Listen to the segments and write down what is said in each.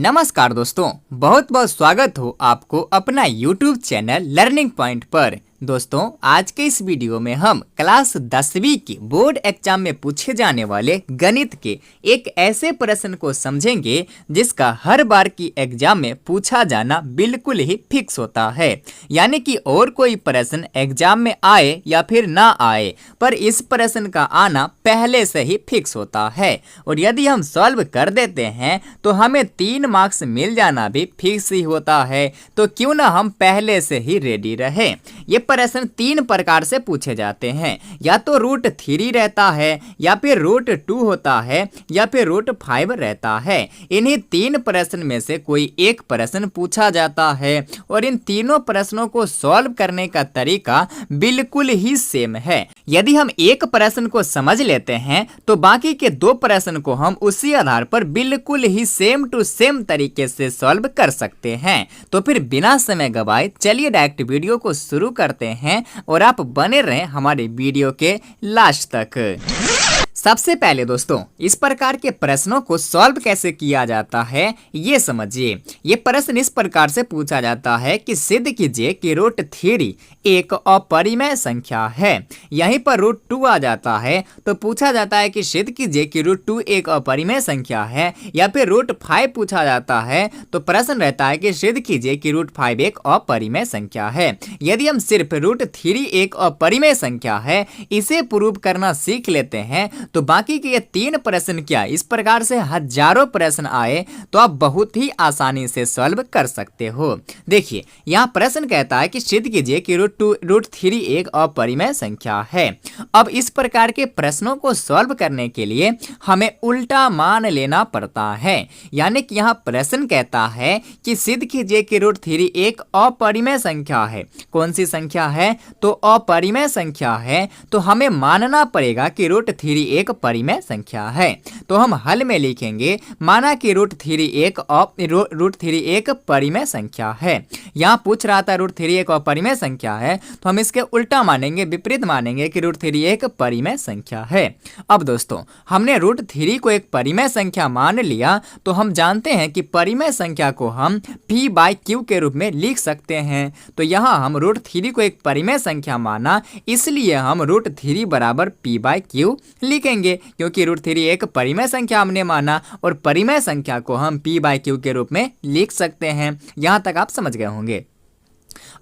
नमस्कार दोस्तों, बहुत बहुत स्वागत हो आपको अपना YouTube चैनल लर्निंग पॉइंट पर। दोस्तों, आज के इस वीडियो में हम क्लास 10वीं की बोर्ड एग्जाम में पूछे जाने वाले गणित के एक ऐसे प्रश्न को समझेंगे जिसका हर बार की एग्जाम में पूछा जाना बिल्कुल ही फिक्स होता है। यानी कि और कोई प्रश्न एग्जाम में आए या फिर ना आए, पर इस प्रश्न का आना पहले से ही फिक्स होता है और यदि हम सॉल्व कर देते हैं तो हमें 3 मार्क्स मिल जाना भी फिक्स ही होता है। तो क्यों ना हम पहले से ही रेडी रहें। ये प्रश्न 3 प्रकार से पूछे जाते हैं, या तो √3 रहता है, या फिर √2 होता है, या फिर √5 रहता है। इन्हीं 3 प्रश्न में से कोई एक प्रश्न पूछा जाता है और इन तीनों प्रश्नों को सॉल्व करने का तरीका बिल्कुल ही सेम है। यदि हम एक प्रश्न को समझ लेते हैं तो बाकी के 2 प्रश्न को हम उसी आधार पर बिल्कुल ही सेम टू सेम तरीके से सॉल्व कर सकते हैं। तो फिर बिना समय गवाए चलिए डायरेक्ट वीडियो को शुरू करते हैं और आप बने रहें हमारे वीडियो के लास्ट तक। सबसे पहले दोस्तों, इस प्रकार के प्रश्नों को सॉल्व कैसे किया जाता है ये समझिए। ये प्रश्न इस प्रकार से पूछा जाता है कि सिद्ध कीजिए कि √3 एक अपरिमेय संख्या है। यहीं पर √2 आ जाता है तो पूछा जाता है कि सिद्ध कीजिए कि √2 एक अपरिमेय संख्या है, या फिर √5 पूछा जाता है तो प्रश्न रहता है कि सिद्ध कीजिए कि √5 एक अपरिमेय संख्या है। यदि हम सिर्फ √3 एक अपरिमेय संख्या है इसे प्रूव करना सीख लेते हैं तो बाकी के ये 3 प्रश्न क्या इस प्रकार से हजारों प्रश्न आए तो आप बहुत ही आसानी से सॉल्व कर सकते हो। देखिए, यहाँ प्रश्न कहता है कि सिद्ध कीजिए कि √3 एक अपरिमेय संख्या है। अब इस प्रकार के प्रश्नों को सॉल्व करने के लिए हमें उल्टा मान लेना पड़ता है। यानी कि यहाँ प्रश्न कहता है कि सिद्ध कीजिए कि √3 एक अपरिमेय संख्या है। कौन सी संख्या है? तो अपरिमेय संख्या है। तो हमें मानना पड़ेगा कि √3 एक परिमेय संख्या है। तो हम हल में लिखेंगे माना कि √3 एक परिमेय संख्या है। यहाँ पूछ रहा था √3 एक अपरिमेय संख्या है तो हम इसके उल्टा मानेंगे, विपरीत मानेंगे कि √3 एक परिमेय संख्या है। अब दोस्तों, हमने √3 को एक परिमेय संख्या मान लिया तो हम जानते हैं कि परिमेय संख्या को हम p/q के रूप में लिख सकते हैं। तो यहाँ हम √3 को एक परिमेय संख्या माना, इसलिए हम √3 बराबर p/q लिखेंगे, क्योंकि √3 एक परिमेय संख्या हमने माना और परिमेय संख्या को हम p/q के रूप में लिख सकते हैं। यहाँ तक आप समझ गए होंगे।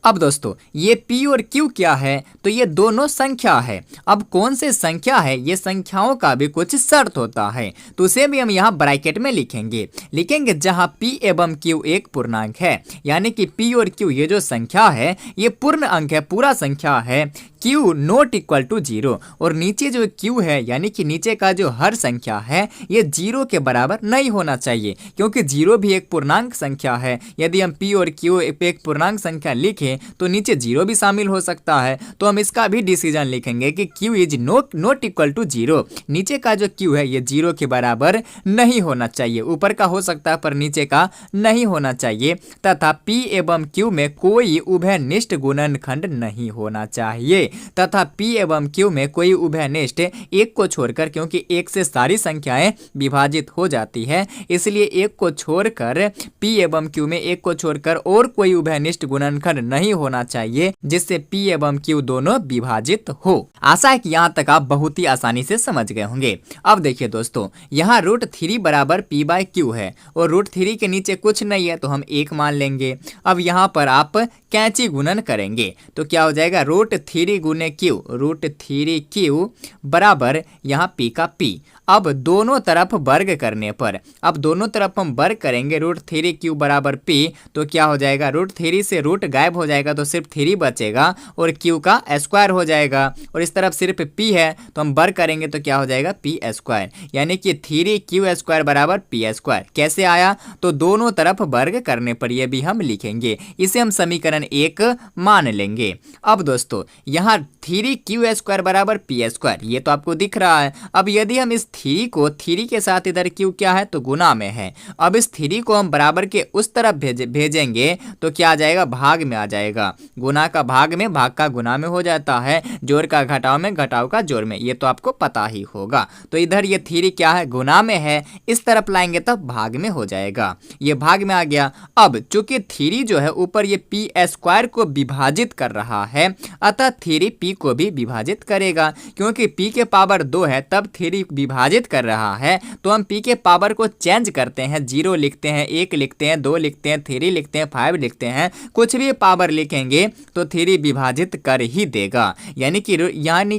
अब दोस्तों, ये p और q क्या है? तो ये दोनों संख्या है। अब कौन से संख्या है? ये संख्याओं का भी कुछ शर्त होता है, तो उसे भी हम यहाँ ब्रैकेट में लिखेंगे जहाँ p एवं q एक पूर्णांक है। यानी कि p और q ये जो संख्या है ये पूर्ण अंक है, पूरा संख्या है। q ≠ 0 और नीचे जो q है यानी कि नीचे का जो हर संख्या है ये 0 के बराबर नहीं होना चाहिए, क्योंकि 0 भी एक पूर्णांक संख्या है। यदि हम p और q एक पूर्णांक संख्या लिखें तो नीचे 0 भी शामिल हो सकता है। तो हम इसका भी डिसीजन लिखेंगे कि q इज नॉट = 0। नीचे का जो q है ये 0 के बराबर नहीं होना चाहिए। ऊपर का हो सकता है पर नीचे का नहीं होना चाहिए। तथा p एवं q में कोई उभयनिष्ठ गुणनखंड नहीं होना चाहिए। तथा p एवं q में कोई उभयनिष्ठ एक को छोड़कर, क्योंकि एक से सारी संख्याएं विभाजित हो जाती है, इसलिए एक को छोड़कर p एवं q में एक को छोड़कर और कोई उभयनिष्ठ गुणनखंड नहीं होना चाहिए जिससे p एवं q दोनों विभाजित हो। आशा है कि यहाँ तक आप बहुत ही आसानी से समझ गए होंगे। अब देखिए दोस्तों, यहाँ √3 बराबर p/q है और √3 के नीचे कुछ नहीं है तो हम 1 मान लेंगे। अब यहाँ पर आप कैंची गुणन करेंगे तो क्या हो जाएगा? √3 गुने q, √3q बराबर यहाँ p का p। अब दोनों तरफ वर्ग करने पर, अब दोनों तरफ हम वर्ग करेंगे √3q बराबर p, तो क्या हो जाएगा? √3 से रूट गायब हो जाएगा तो सिर्फ 3 बचेगा और q का स्क्वायर हो जाएगा, और इस तरफ सिर्फ p है तो हम वर्ग करेंगे तो क्या हो जाएगा? p², यानी कि 3q² बराबर p²। कैसे आया? तो दोनों तरफ वर्ग करने पर ये भी हम लिखेंगे। इसे हम समीकरण 1 मान लेंगे। अब दोस्तों, यहाँ 3q² बराबर p², ये तो आपको दिख रहा है। अब यदि हम इस थ्री को थ्री के साथ इधर क्यू क्या है तो गुना में है। अब इस थ्री को हम बराबर के उस तरफ भेजेंगे तो क्या आ जाएगा, भाग में आ जाएगा। गुना का भाग में, भाग का गुना में हो जाता है, जोड़ का घटाव में, घटाव का जोड़ में, ये तो आपको पता ही होगा। तो इधर ये थ्री क्या है, गुना में है, इस तरफ लाएंगे तब भाग में हो जाएगा, ये भाग में आ गया। अब चूंकि थ्री जो है ऊपर ये पी स्क्वायर को विभाजित कर रहा है, अतः थ्री पी को भी विभाजित करेगा। क्योंकि पी के पावर 2 है तब थ्री विभाजित कर रहा है, तो हम पी के पावर को चेंज करते हैं, 0 लिखते हैं, 1 लिखते हैं, 2 लिखते हैं, 3 लिखते हैं, 5 लिखते हैं, कुछ भी पावर लिखेंगे तो थ्री विभाजित कर ही देगा। यानी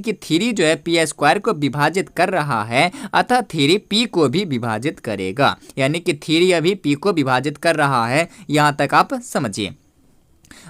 कि थ्री जो है पी स्क्वायर को विभाजित कर रहा है, अतः थ्री पी को भी विभाजित करेगा। यानी कि थ्री अभी पी को विभाजित कर रहा है, यहाँ तक आप समझिए।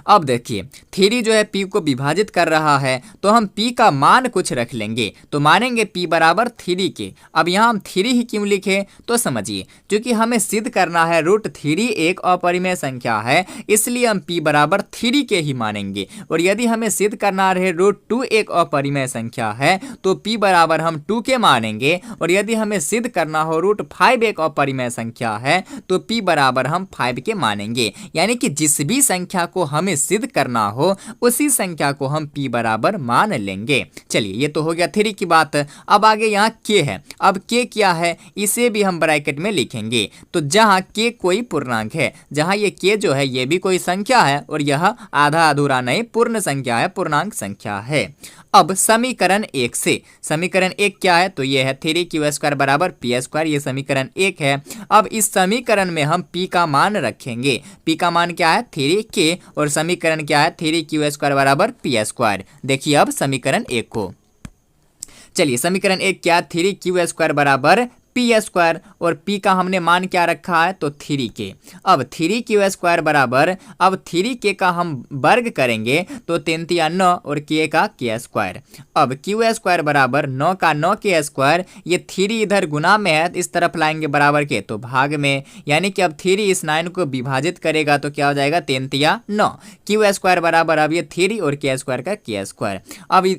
अब देखिए थ्री जो है पी को विभाजित कर रहा है, तो हम पी का मान कुछ रख लेंगे, तो मानेंगे पी बराबर थ्री के। अब यहाँ हम थ्री ही क्यों लिखे तो समझिए, क्योंकि हमें सिद्ध करना है रूट थ्री एक अपरिमेय संख्या है, इसलिए हम पी बराबर थ्री के ही मानेंगे। और यदि हमें सिद्ध करना रहे रूट टू एक अपरिमेय संख्या है तो पी बराबर हम 2 के मानेंगे। और यदि हमें सिद्ध करना हो रूट 5 एक अपरिमेय संख्या है तो पी बराबर हम 5 के मानेंगे। यानी कि जिस भी संख्या को हमें सिद्ध करना हो उसी संख्या को हम p बराबर मान लेंगे। चलिए ये तो हो गया थ्री की बात। अब आगे यहाँ k है। अब k क्या है, इसे भी हम ब्रैकेट में लिखेंगे। तो जहाँ k कोई पूर्णांक है, जहाँ ये k जो है ये भी कोई संख्या है और यह आधा अधूरा नहीं पूर्ण संख्या है, पूर्णांक संख्या है। अब समीकरण 1 से, समीकरण 1 क्या है तो ये है थ्री क्यू स्क्वायर बराबर पी स्क्वायर, ये समीकरण 1 है। अब इस समीकरण में हम p का मान रखेंगे, p का मान क्या है 3k, और समीकरण क्या है थ्री क्यू स्क्वायर बराबर पी स्क्वायर। देखिए अब समीकरण 1 को, चलिए समीकरण 1 क्या, थ्री क्यू स्क्वायर बराबर पी स्क्वायर, और p का हमने मान क्या रखा है तो 3k। अब थ्री क्यू स्क्वायर बराबर, अब 3k का हम वर्ग करेंगे तो 3 तिया 9 और k का k स्क्वायर। अब क्यू स्क्वायर बराबर 9 का 9k स्क्वायर, ये थ्री इधर गुना में है, इस तरफ लाएंगे बराबर के तो भाग में। यानी कि अब थ्री इस 9 को विभाजित करेगा तो क्या हो जाएगा 3 तिया 9, क्यू स्क्वायर बराबर अब ये थ्री और k स्क्वायर का k स्क्वायर।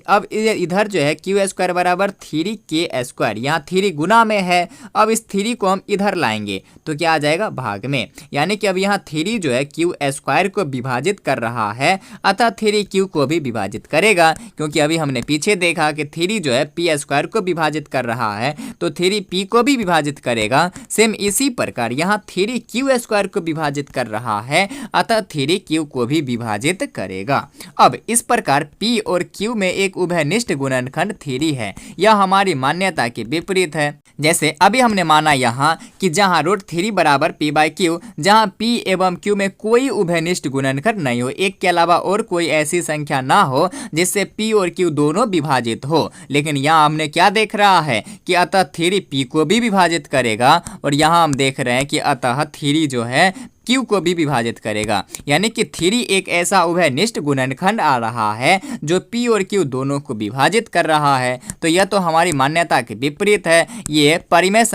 अब इधर जो है क्यू स्क्वायर बराबर 3k स्क्वायर, यहाँ थ्री गुना में है, अब इस थ्री को हम इधर लाएंगे तो क्या आ जाएगा भाग में। यानी कि अब यहाँ थ्री जो है क्यू स्क्वायर को विभाजित कर रहा है, अतः थ्री क्यू को भी विभाजित करेगा। क्योंकि अभी हमने पीछे देखा कि थ्री जो है पी स्क्वायर को विभाजित कर रहा है तो थ्री पी को भी विभाजित करेगा। सेम इसी प्रकार यहाँ थ्री क्यू स्क्वायर को विभाजित कर रहा है, अतः थ्री क्यू को भी विभाजित करेगा। अब इस प्रकार पी और क्यू में एक उभयनिष्ठ गुणनखंड थ्री है, यह हमारी मान्यता के विपरीत है। जैसे अभी हमने माना यहाँ कि जहाँ रूट थ्री बराबर पी बाई क्यू, जहाँ पी एवं क्यू में कोई उभयनिष्ठ गुणनखंड नहीं हो, एक के अलावा और कोई ऐसी संख्या ना हो जिससे पी और क्यू दोनों विभाजित हो। लेकिन यहाँ हमने क्या देख रहा है कि अतः थ्री पी को भी विभाजित करेगा, और यहाँ हम देख रहे हैं कि अतः थ्री जो है क्यू को भी विभाजित करेगा। यानी कि थ्री एक ऐसा उभयनिष्ठ गुणनखंड आ रहा है जो पी और क्यू दोनों को विभाजित कर रहा है। तो यह तो हमारी मान्यता के विपरीत है। ये परिमेय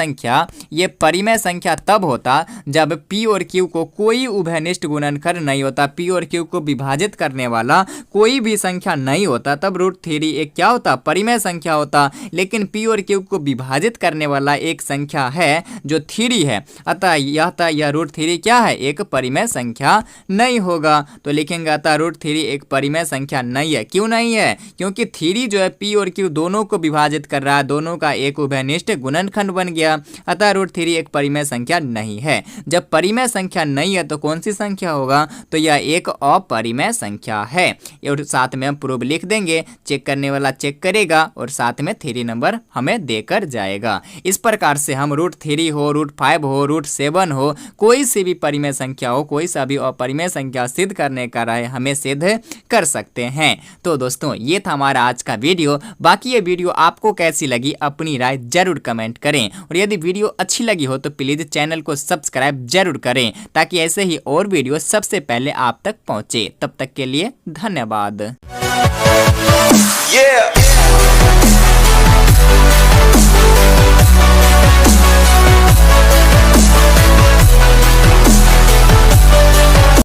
संख्या तब होता जब पी और क्यू को कोई उभयनिष्ठ गुणनखंड नहीं होता, पी और क्यू को विभाजित करने वाला कोई भी संख्या नहीं होता, तब रूट थ्री एक क्या होता परिमेय संख्या होता। लेकिन पी और क्यू को विभाजित करने वाला एक संख्या है जो थ्री है, अतः यह रूट थ्री क्या है एक परिमेय संख्या नहीं होगा। तो लिखेंगे अतः रूट थ्री एक परिमेय संख्या नहीं है। क्यों नहीं है? क्योंकि थ्री जो है पी और क्यू दोनों को विभाजित कर रहा है, दोनों का एक उभयनिष्ठ गुणनखंड बन गया, अतः रूट थ्री एक परिमेय संख्या नहीं है। जब परिमेय संख्या नहीं है तो कौन सी संख्या होगा? तो यह एक अपरिमेय संख्या है। और साथ में हम प्रूफ लिख देंगे, चेक करने वाला चेक करेगा और साथ में 3 नंबर हमें देकर जाएगा। इस प्रकार से हम रूट थ्री हो, रूट 5 हो, रूट 7 हो, कोई सी भी परिमेय संख्या हो, कोई सा भी अपरिमेय संख्या सिद्ध करने का राय हमें सिद्ध कर सकते हैं। तो दोस्तों ये था हमारा आज का वीडियो। बाकी ये वीडियो आपको कैसी लगी अपनी राय जरूर कमेंट करें, और यदि वीडियो अच्छी लगी हो तो प्लीज चैनल को सब्सक्राइब जरूर करें ताकि ऐसे ही और वीडियो सबसे पहले आप तक पहुंचे। तब तक के लिए धन्यवाद।